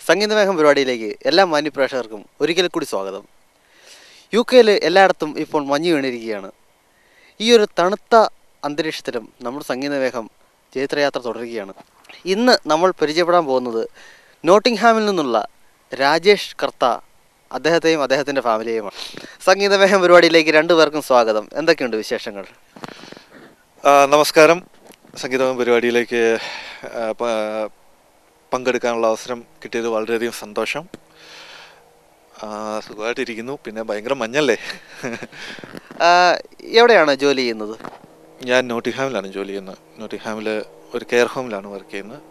സംഗീതമേഘം പരിപാടിയിലേക്ക് എല്ലാ മാന്യപ്രേക്ഷകർക്കും ഒരിക്കൽ കൂടി സ്വാഗതം. UK എല്ലായിടത്തും ഇപ്പോൾ മഞ്ഞ് വീണിരിക്കുകയാണ്. ഈ ഒരു തണുത്ത അന്തരീക്ഷത്തിലും നമ്മുടെ സംഗീതമേഘം ജൈത്രയാത്ര തുടരുകയാണ്. ഇന്ന് നമ്മൾ പരിചയപ്പെടാൻ പോകുന്നത് നോട്ടിംഗ്ഹാമിൽ നിന്നുള്ള രാജേഷ് കർത്ത, അദ്ദേഹത്തെയും അദ്ദേഹത്തിൻ്റെ ഫാമിലിയെയുമാണ്. സംഗീതമേഘം പരിപാടിയിലേക്ക് രണ്ടുപേർക്കും സ്വാഗതം. എന്തൊക്കെയുണ്ട് വിശേഷങ്ങൾ? നമസ്കാരം. സംഗീതമേഘം പരിപാടിയിലേക്ക് പങ്കെടുക്കാനുള്ള അവസരം കിട്ടിയത് വളരെയധികം സന്തോഷം. സുഖമായിട്ടിരിക്കുന്നു. പിന്നെ ഭയങ്കര മഞ്ഞല്ലേ. എവിടെയാണ് ജോലി ചെയ്യുന്നത്? ഞാൻ നോട്ടിംഗ്ഹാമിലാണ് ജോലി ചെയ്യുന്നത്. നോട്ടിംഗ്ഹാമിൽ ഒരു കെയർ ഹോമിലാണ് വർക്ക് ചെയ്യുന്നത്.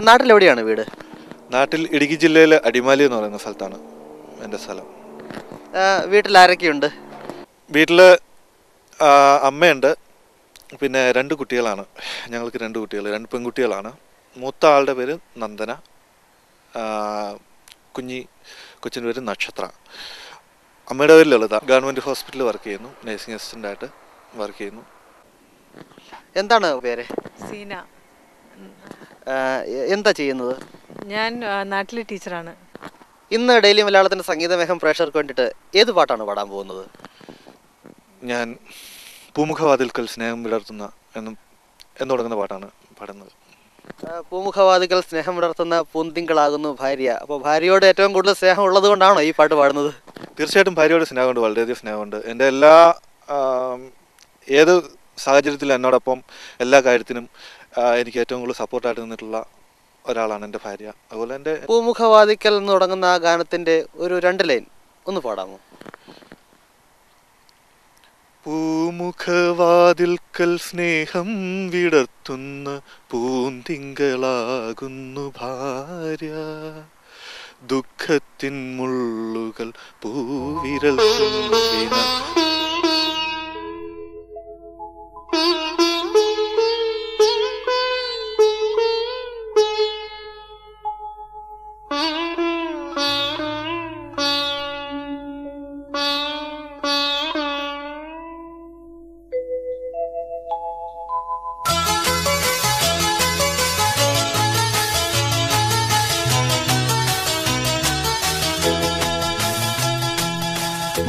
നാട്ടിലെവിടെയാണ് വീട്? നാട്ടിൽ ഇടുക്കി ജില്ലയിലെ അടിമാലി എന്ന് പറയുന്ന സ്ഥലത്താണ് എൻ്റെ സ്ഥലം. വീട്ടിൽ ആരൊക്കെയുണ്ട്? വീട്ടിൽ അമ്മയുണ്ട്, പിന്നെ 2 കുട്ടികളാണ്. ഞങ്ങൾക്ക് 2 കുട്ടികൾ, 2 പെൺകുട്ടികളാണ്. മൂത്ത ആളുടെ പേര് നന്ദന, കൊച്ചിൻ്റെ പേര് നക്ഷത്ര. അമ്മയുടെ പേര് ലളിത. ഗവൺമെൻറ് ഹോസ്പിറ്റലിൽ വർക്ക് ചെയ്യുന്നു, നഴ്സിംഗ് അസിസ്റ്റൻ്റായിട്ട് വർക്ക് ചെയ്യുന്നു. എന്താണ് പേര്? സീന. എന്താ ചെയ്യുന്നത്? ഞാൻ നാട്ടിലെ ടീച്ചറാണ്. ഇന്ന് ഡെയിലി മലയാളത്തിൻ്റെ സംഗീതമേഘം പ്രേക്ഷകർക്ക് വേണ്ടിയിട്ട് ഏത് പാട്ടാണ് പാടാൻ പോകുന്നത്? ഞാൻ പൂമുഖവാതിൽക്കൽ സ്നേഹം വിടർത്തുന്ന എന്ന് തുടങ്ങുന്ന പാട്ടാണ് പാടുന്നത്. പൂമുഖവാദികൾ സ്നേഹം വിടർത്തുന്ന പൂന്തിങ്കളാകുന്നു ഭാര്യ. അപ്പോൾ ഭാര്യയോട് ഏറ്റവും കൂടുതൽ സ്നേഹം ഉള്ളത് കൊണ്ടാണോ ഈ പാട്ട് പാടുന്നത്? തീർച്ചയായിട്ടും ഭാര്യയോട് സ്നേഹമുണ്ട്, വളരെയധികം സ്നേഹമുണ്ട്. എൻ്റെ ഏത് സാഹചര്യത്തിലും എന്നോടൊപ്പം എല്ലാ കാര്യത്തിനും എനിക്ക് ഏറ്റവും കൂടുതൽ സപ്പോർട്ടായിട്ട് നിന്നിട്ടുള്ള ഒരാളാണ് എൻ്റെ ഭാര്യ. അതുപോലെ എൻ്റെ പൂമുഖവാദിക്കൽ എന്ന് തുടങ്ങുന്ന ആ ഗാനത്തിൻ്റെ ഒരു 2 ലൈൻ ഒന്ന് പാടാമോ? പൂമുഖവാതിൽക്കൽ സ്നേഹം വിടർത്തുന്ന പൂന്തിങ്കളാകുന്നു ഭാര്യ, ദുഃഖത്തിൻ മുള്ളുകൾ പൂവിരൽ തുമ്പിന.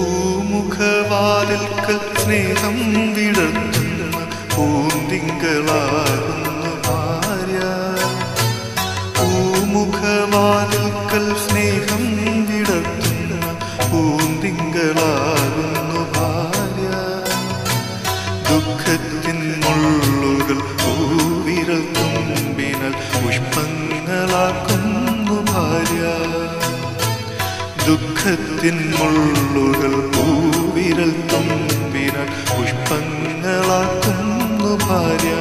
പൂമുഖവാതിൽക്കൽ സ്നേഹം വിടർത്തുന്ന പൂന്തിങ്കളാകുന്നു ഭാര്യ, പൂമുഖവാതിൽക്കൽ സ്നേഹം വിടർത്തുന്ന പൂന്തിങ്കളാകുന്നു ഭാര്യ, ദുഃഖത്തിൻ മുള്ളുകൾ പൂവിരൽ തുമ്പിനാൽ പുഷ്പങ്ങളാക്കുന്നു ഭാര്യ, ദുഃഖത്തിൻ മുള്ളുകൾ പൂവിരൽ തുമ്പിനാൽ പുഷ്പങ്ങളാക്കുന്നു ഭാര്യ,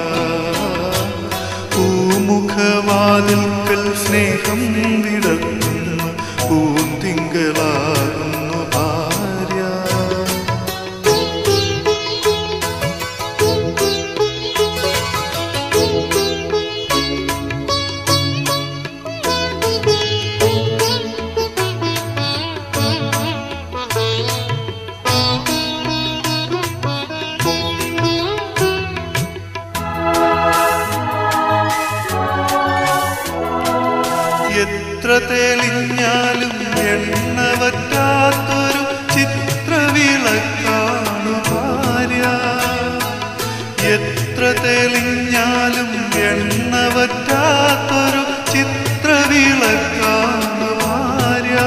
പൂമുഖവാതിൽക്കൽ സ്നേഹം വിടർത്തുന്ന പൂന്തിങ്കളാകുന്നു ഭാര്യ. എത്ര തെളിഞ്ഞാലും എണ്ണ വറ്റാത്തൊരു ചിത്രവിളക്കാണു ഭാര്യ, എത്ര തെളിഞ്ഞാലും എണ്ണ വറ്റാത്തൊരു ചിത്രവിളക്കാണു ഭാര്യ,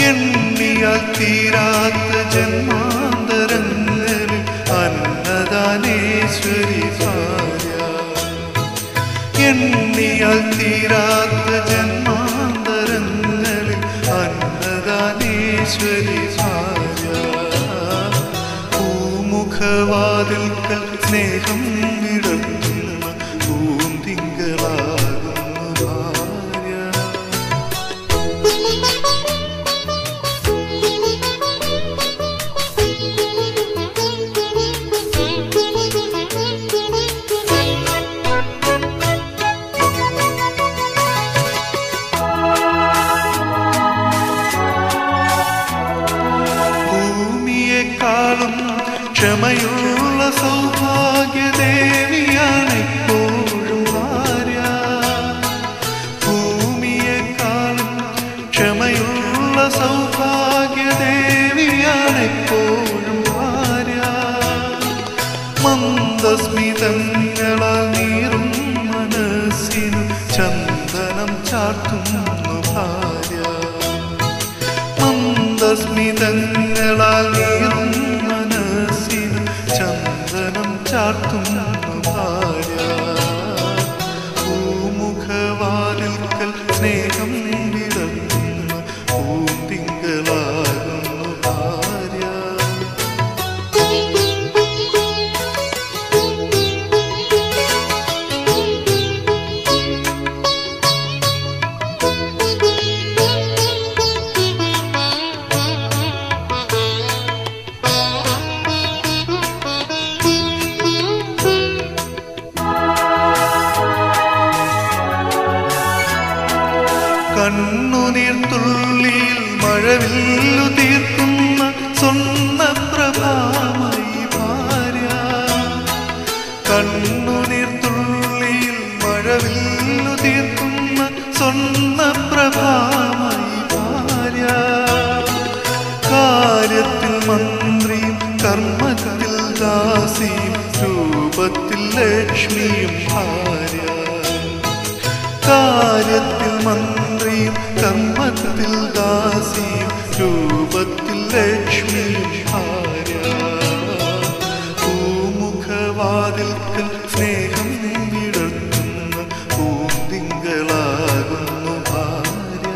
എണ്ണിയാൽ തീരാത്ത ജന്മാന്തരങ്ങളിൽ അന്നദാനേശ്വരി ഭാര്യ, എണ്ണിയാൽ തീരാത്ത ജന്മാന്തരങ്ങളിൽ അന്നദാനേശ്വരി ഭാര്യ, പൂമുഖവാതിൽക്കൽ സ്നേഹം വിടർത്തുന്ന പൂന്തിങ്കളാകുന്നു ഭാര്യ. ക്ഷമയുള്ള സൗഭാഗ്യദേവിയാണ് എപ്പോഴും ഭാര്യ, മന്ദസ്മിതങ്ങളാൽ നീറും മനസ്സിനു ചന്ദനം ചാർത്തുന്നു ഭാര്യ. മന്ദസ്മിതങ്ങളാൽ നീറും മനസ്സിനു ചന്ദനം ചാർത്തുന്നു ഭാര്യ. പൂമുഖവാതിൽക്കൽ സ്നേഹം വിടർന്നു പൂന്തിങ്കളാകുന്നു ഭാര്യ. കണ്ണുനീർ തുള്ളിയിൽ മഴവില്ലു തീർക്കുന്ന സ്വർണ്ണപ്രഭാമയി ഭാര്യ. കണ്ണുനീർ തുള്ളിയിൽ മഴവില്ലു തീർക്കുന്ന സ്വർണ്ണപ്രഭാമയി ഭാര്യ. കാര്യത്തിൽ മന്ത്രിയും കർമ്മത്തിൽ ദാസിയും രൂപത്തിൽ ലക്ഷ്മിയും ഭാര്യ. കാര്യത്തിൽ മന്ത്രിയും കർമ്മത്തിൽ ദാസിയും രൂപത്തിൽ ലക്ഷ്മിയും ഭാര്യ. പൂമുഖവാതിൽക്കൽ സ്നേഹം വിടർത്തുന്ന പൂന്തിങ്കളാകുന്നു ഭാര്യ.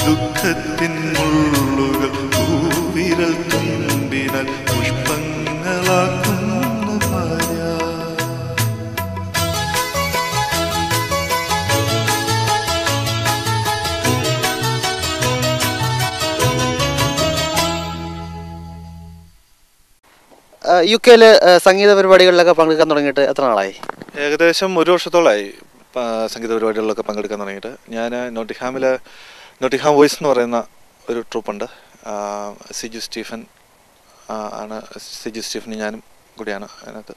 ദുഃഖത്തിൻ മുള്ളുകൾ പൂവിരൽ തുമ്പിനാൽ പുഷ്പങ്ങളാക്കുന്നു ഭാര്യ. യു കെയിൽ സംഗീത പരിപാടികളിലൊക്കെ പങ്കെടുക്കാൻ തുടങ്ങിയിട്ട് എത്ര നാളായി? ഏകദേശം ഒരു വർഷത്തോളമായി സംഗീത പരിപാടികളിലൊക്കെ പങ്കെടുക്കാൻ തുടങ്ങിയിട്ട്. ഞാൻ നോട്ടിഹാം വോയിസ് എന്ന് പറയുന്ന ഒരു ട്രൂപ്പുണ്ട്. സിജു സ്റ്റീഫൻ ആണ്. സിജു സ്റ്റീഫനും ഞാനും കൂടിയാണ് അതിനകത്ത്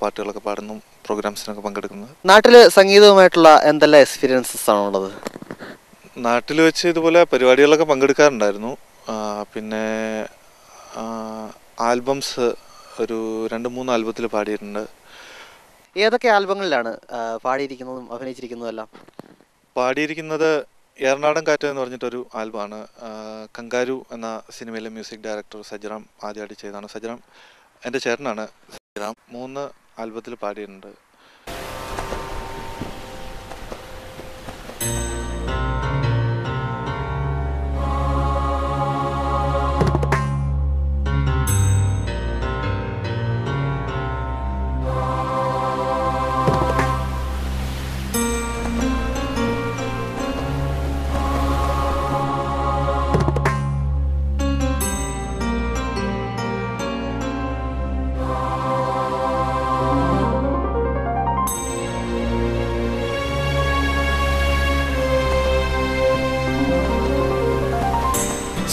പാട്ടുകളൊക്കെ പാടുന്നു, പ്രോഗ്രാംസിനൊക്കെ പങ്കെടുക്കുന്നത്. നാട്ടിൽ സംഗീതവുമായിട്ടുള്ള എന്തെല്ലാം എക്സ്പീരിയൻസസ് ആണുള്ളത്? നാട്ടിൽ വെച്ച് ഇതുപോലെ പരിപാടികളിലൊക്കെ പങ്കെടുക്കാറുണ്ടായിരുന്നു. പിന്നെ ആൽബംസ് ഒരു 2-3 ആൽബത്തിൽ പാടിയിട്ടുണ്ട്. ഏതൊക്കെ ആൽബങ്ങളിലാണ് പാടിയിരിക്കുന്നതും അഭിനയിച്ചിരിക്കുന്നതും എല്ലാം? പാടിയിരിക്കുന്നത് ഏറനാടൻ കാറ്റ് എന്ന് പറഞ്ഞിട്ടൊരു ആൽബമാണ്. കങ്കാരു എന്ന സിനിമയിലെ മ്യൂസിക് ഡയറക്ടർ സജ്ജറാം ആദ്യമായിട്ട് ചെയ്തതാണ്. സജ്ജറാം എൻ്റെ ചേട്ടനാണ്. സജ്ജറാം 3 ആൽബത്തിൽ പാടിയിട്ടുണ്ട്.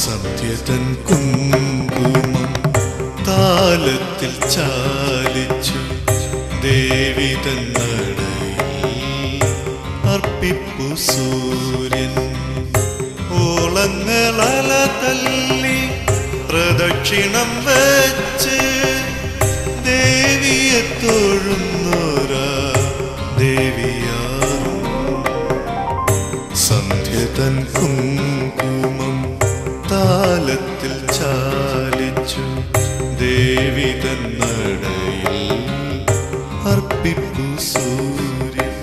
സന്ധ്യതൻ കുങ്കുമം താലത്തിൽ ചാലിച്ചു ദേവിതൻ നടയിൽ അർപ്പിപ്പു സൂര്യൻ. ഓളങ്ങളല തല്ലി പ്രദക്ഷിണം വച്ച് ദേവിയെ തൊഴുന്നോരാ ദേവിയാറും. സന്ധ്യതൻ കുങ്കുമം താലത്തിൽ ചാലിച്ചു ദേവിതൻ നടയിൽ അർപ്പിപ്പു സൂര്യൻ.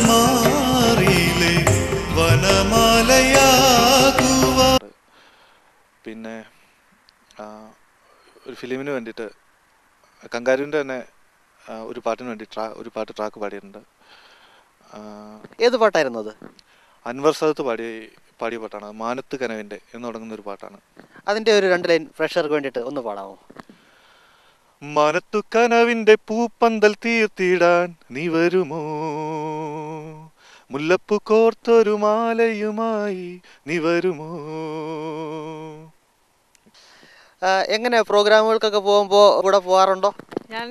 അമ്മതന്മാരിലെ വനമാലയാകുക. പിന്നെ ഒരു ഫിലിമിന് വേണ്ടിയിട്ട് കങ്കാരുവിൻ്റെ തന്നെ ഒരു പാട്ടിന് വേണ്ടി ഒരു ട്രാക്ക് പാടിയിട്ടുണ്ട്. ഏത് പാട്ടായിരുന്നു അത്? അൻവർ സദത്ത് പാടിയ പാടിയ പാട്ടാണ്. മാനത്ത് കനവിൻ്റെ എന്ന് തുടങ്ങുന്ന ഒരു പാട്ടാണ്. അതിൻ്റെ ഒരു 2 ലൈൻ പ്രേക്ഷകർക്ക് വേണ്ടിയിട്ട് ഒന്ന് പാടാമോ? മനത്തു കനവിൻ്റെ പൂപ്പന്തൽ തീർത്തിടാൻ നീ വരുമോ, മുല്ലപ്പൂ കോർത്തൊരു മാലയുമായി നീ വരുമോ. എങ്ങനെ പ്രോഗ്രാമുകൾക്കൊക്കെ പോകുമ്പോൾ കൂടെ പോകാറുണ്ടോ? ഞാൻ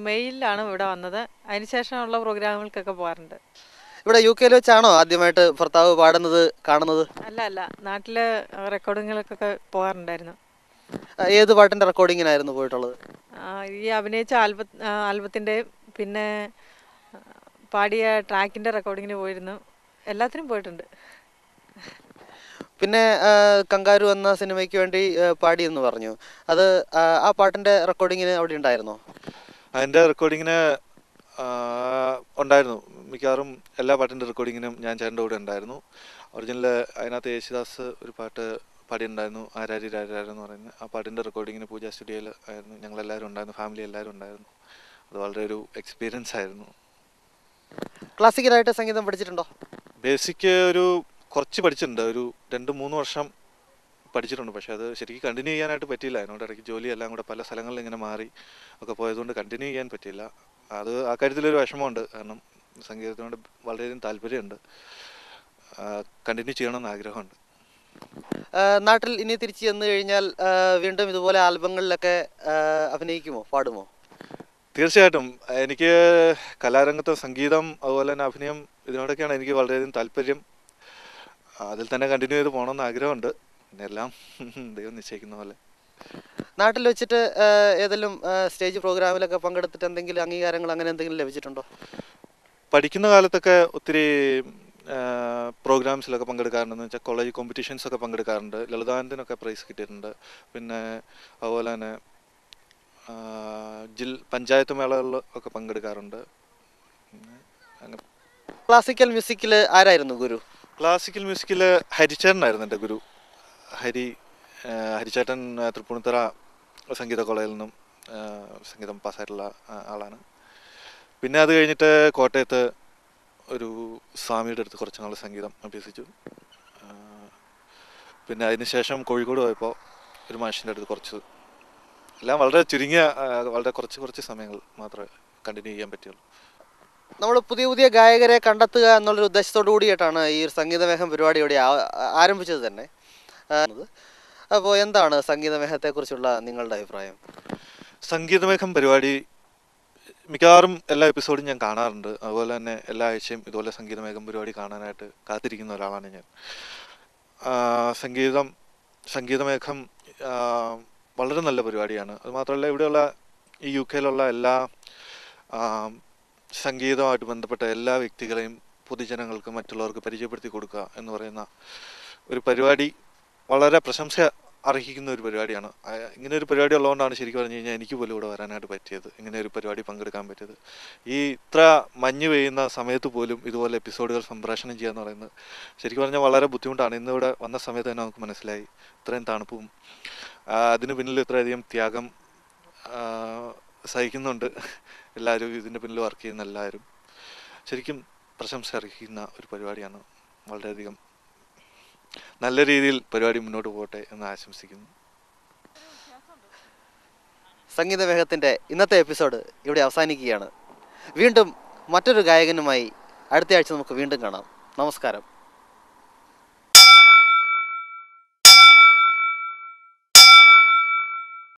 മെയിലാണ് ഇവിടെ വന്നത്. അതിനുശേഷമുള്ള പ്രോഗ്രാമുകൾക്കൊക്കെ പോകാറുണ്ട്. ഇവിടെ UK വെച്ചാണോ ആദ്യമായിട്ട് ഭർത്താവ് പാടുന്നത് കാണുന്നത്? അല്ല, നാട്ടിലെ റെക്കോർഡിങ്ങുകൾക്കൊക്കെ പോകാറുണ്ടായിരുന്നു. ഏത് പാട്ടിൻ്റെ റെക്കോർഡിങ്ങിനായിരുന്നു പോയിട്ടുള്ളത്? ഈ അഭിനയിച്ച ആൽബത്തിൻ്റെ പിന്നെ പാടിയ ട്രാക്കിൻ്റെ റെക്കോർഡിങ്ങിന് പോയിരുന്നു. എല്ലാത്തിനും പോയിട്ടുണ്ട്. പിന്നെ കങ്കാരു എന്ന സിനിമയ്ക്ക് വേണ്ടി പാടിയെന്ന് പറഞ്ഞു. അത് ആ പാട്ടിൻ്റെ റെക്കോർഡിങ്ങിന് അവിടെ ഉണ്ടായിരുന്നോ? അതിൻ്റെ റെക്കോർഡിങ്ങിന് ഉണ്ടായിരുന്നു. മിക്കവാറും എല്ലാ പാട്ടിൻ്റെ റെക്കോർഡിങ്ങിനും ഞാൻ ചേട്ടൻ്റെ കൂടെ ഉണ്ടായിരുന്നു. ഒറിജിനൽ അതിനകത്ത് യേശുദാസ് ഒരു പാട്ട് പാടിയിട്ടുണ്ടായിരുന്നു, ആരാരി രാരാരെന്ന് പറയുന്നത്. ആ പാട്ടിൻ്റെ റെക്കോർഡിങ്ങിന് പൂജ സ്റ്റുഡിയോയിൽ ആയിരുന്നു. ഞങ്ങളെല്ലാവരും ഉണ്ടായിരുന്നു, ഫാമിലി എല്ലാവരും ഉണ്ടായിരുന്നു. അത് വളരെ ഒരു എക്സ്പീരിയൻസ് ആയിരുന്നു. ക്ലാസിക്കലായിട്ട് സംഗീതം പഠിച്ചിട്ടുണ്ടോ? ബേസിക് ഒരു കുറച്ച് പഠിച്ചിട്ടുണ്ട്, ഒരു 2-3 വർഷം പഠിച്ചിട്ടുണ്ട്. പക്ഷേ അത് ശരിക്കും കണ്ടിന്യൂ ചെയ്യാനായിട്ട് പറ്റിയില്ല. അതിനോട് ഇടയ്ക്ക് ജോലി എല്ലാം കൂടെ പല സ്ഥലങ്ങളിൽ ഇങ്ങനെ മാറി ഒക്കെ പോയതുകൊണ്ട് കണ്ടിന്യൂ ചെയ്യാൻ പറ്റിയില്ല. അത് ആ കാര്യത്തിലൊരു വിഷമമുണ്ട്. കാരണം സംഗീതത്തിനോട് വളരെയധികം താല്പര്യമുണ്ട്, കണ്ടിന്യൂ ചെയ്യണമെന്ന് ആഗ്രഹമുണ്ട്. നാട്ടിൽ ഇനി തിരിച്ചു ചെന്ന് കഴിഞ്ഞാൽ വീണ്ടും ഇതുപോലെ ആൽബങ്ങളിലൊക്കെ അഭിനയിക്കുമോ, പാടുമോ? തീർച്ചയായിട്ടും. എനിക്ക് കലാരംഗത്തെ സംഗീതം അതുപോലെ തന്നെ അഭിനയം ഇതിനോടൊക്കെയാണ് എനിക്ക് വളരെയധികം താല്പര്യം. അതിൽ തന്നെ കണ്ടിന്യൂ ചെയ്ത് പോകണമെന്ന് ആഗ്രഹമുണ്ട്. പിന്നെ എല്ലാം ദൈവം നിശ്ചയിക്കുന്ന പോലെ. നാട്ടിൽ വെച്ചിട്ട് ഏതെങ്കിലും സ്റ്റേജ് പ്രോഗ്രാമിലൊക്കെ പങ്കെടുത്തിട്ട് എന്തെങ്കിലും അംഗീകാരങ്ങൾ അങ്ങനെ എന്തെങ്കിലും ലഭിച്ചിട്ടുണ്ടോ? പഠിക്കുന്ന കാലത്തൊക്കെ ഒത്തിരി പ്രോഗ്രാംസിലൊക്കെ പങ്കെടുക്കാറുണ്ടെന്ന് വെച്ചാൽ കോളേജ് കോമ്പറ്റീഷൻസൊക്കെ പങ്കെടുക്കാറുണ്ട്. ലളിതാനന്ദനൊക്കെ പ്രൈസ് കിട്ടിയിട്ടുണ്ട്. പിന്നെ അതുപോലെ തന്നെ പഞ്ചായത്ത് മേളകളിൽ ഒക്കെ പങ്കെടുക്കാറുണ്ട്. അങ്ങനെ ക്ലാസിക്കൽ മ്യൂസിക്കിൽ ആരായിരുന്നു ഗുരു? ക്ലാസിക്കൽ മ്യൂസിക്കിൽ ഹരിച്ചേട്ടനായിരുന്നു എൻ്റെ ഗുരു. ഹരിച്ചേട്ടൻ തൃപ്പൂണിത്തുറ സംഗീത കോളേജിൽ നിന്നും സംഗീതം പാസ്സായിട്ടുള്ള ആളാണ്. പിന്നെ അത് കഴിഞ്ഞിട്ട് കോട്ടയത്ത് ഒരു സ്വാമിയുടെ അടുത്ത് കുറച്ച് നാൾ സംഗീതം അഭ്യസിച്ചു. പിന്നെ അതിനുശേഷം കോഴിക്കോട് പോയപ്പോൾ ഒരു മാഷിൻ്റെ അടുത്ത് എല്ലാം വളരെ ചുരുങ്ങിയ വളരെ കുറച്ച് സമയങ്ങൾ മാത്രമേ കണ്ടിന്യൂ ചെയ്യാൻ പറ്റുള്ളൂ. നമ്മൾ പുതിയ പുതിയ ഗായകരെ കണ്ടെത്തുക എന്നുള്ളൊരു ഉദ്ദേശത്തോടു കൂടിയിട്ടാണ് ഈ ഒരു സംഗീതമേഹം പരിപാടി ഇവിടെ ആരംഭിച്ചത് തന്നെ. അപ്പോൾ എന്താണ് സംഗീതമേഹത്തെക്കുറിച്ചുള്ള നിങ്ങളുടെ അഭിപ്രായം? സംഗീതമേഹം പരിപാടി മിക്കവാറും എല്ലാ എപ്പിസോഡും ഞാൻ കാണാറുണ്ട്. അതുപോലെ തന്നെ എല്ലാ ആഴ്ചയും ഇതുപോലെ സംഗീതമേഖം പരിപാടി കാണാനായിട്ട് കാത്തിരിക്കുന്ന ഒരാളാണ് ഞാൻ. സംഗീതമേഖം വളരെ നല്ല പരിപാടിയാണ്. അതുമാത്രമല്ല, ഇവിടെയുള്ള ഈ UK എല്ലാ സംഗീതവുമായിട്ട് ബന്ധപ്പെട്ട എല്ലാ വ്യക്തികളെയും പൊതുജനങ്ങൾക്ക് മറ്റുള്ളവർക്ക് പരിചയപ്പെടുത്തി കൊടുക്കുക എന്ന് പറയുന്ന ഒരു പരിപാടി വളരെ പ്രശംസ അർഹിക്കുന്ന ഒരു പരിപാടിയാണ്. ഇങ്ങനെ ഒരു പരിപാടി ഉള്ളതുകൊണ്ടാണ് ശരിക്കും പറഞ്ഞു കഴിഞ്ഞാൽ എനിക്ക് പോലും ഇവിടെ വരാനായിട്ട് പറ്റിയത്, ഇങ്ങനെ ഒരു പരിപാടി പങ്കെടുക്കാൻ പറ്റിയത്. ഈ ഇത്ര മഞ്ഞ് പെയ്യുന്ന സമയത്ത് പോലും ഇതുപോലെ എപ്പിസോഡുകൾ സംപ്രേഷണം ചെയ്യുക എന്ന് പറയുന്നത് ശരിക്കും പറഞ്ഞാൽ വളരെ ബുദ്ധിമുട്ടാണ്. ഇന്നിവിടെ വന്ന സമയത്ത് തന്നെ നമുക്ക് മനസ്സിലായി ഇത്രയും തണുപ്പും അതിന് പിന്നിൽ ഇത്രയധികം ത്യാഗം സഹിക്കുന്നുണ്ട് എല്ലാവരും, ഇതിൻ്റെ പിന്നിൽ വർക്ക് ചെയ്യുന്ന എല്ലാവരും. ശരിക്കും പ്രശംസ അർഹിക്കുന്ന ഒരു പരിപാടിയാണ്. വളരെയധികം നല്ല രീതിയിൽ പരിപാടി മുന്നോട്ട് പോകട്ടെ എന്ന് ആശംസിക്കുന്നു. സംഗീതമേഹത്തിൻ്റെ ഇന്നത്തെ എപ്പിസോഡ് ഇവിടെ അവസാനിക്കുകയാണ്. വീണ്ടും മറ്റൊരു ഗായകനുമായി അടുത്ത ആഴ്ച നമുക്ക് വീണ്ടും കാണാം. നമസ്കാരം.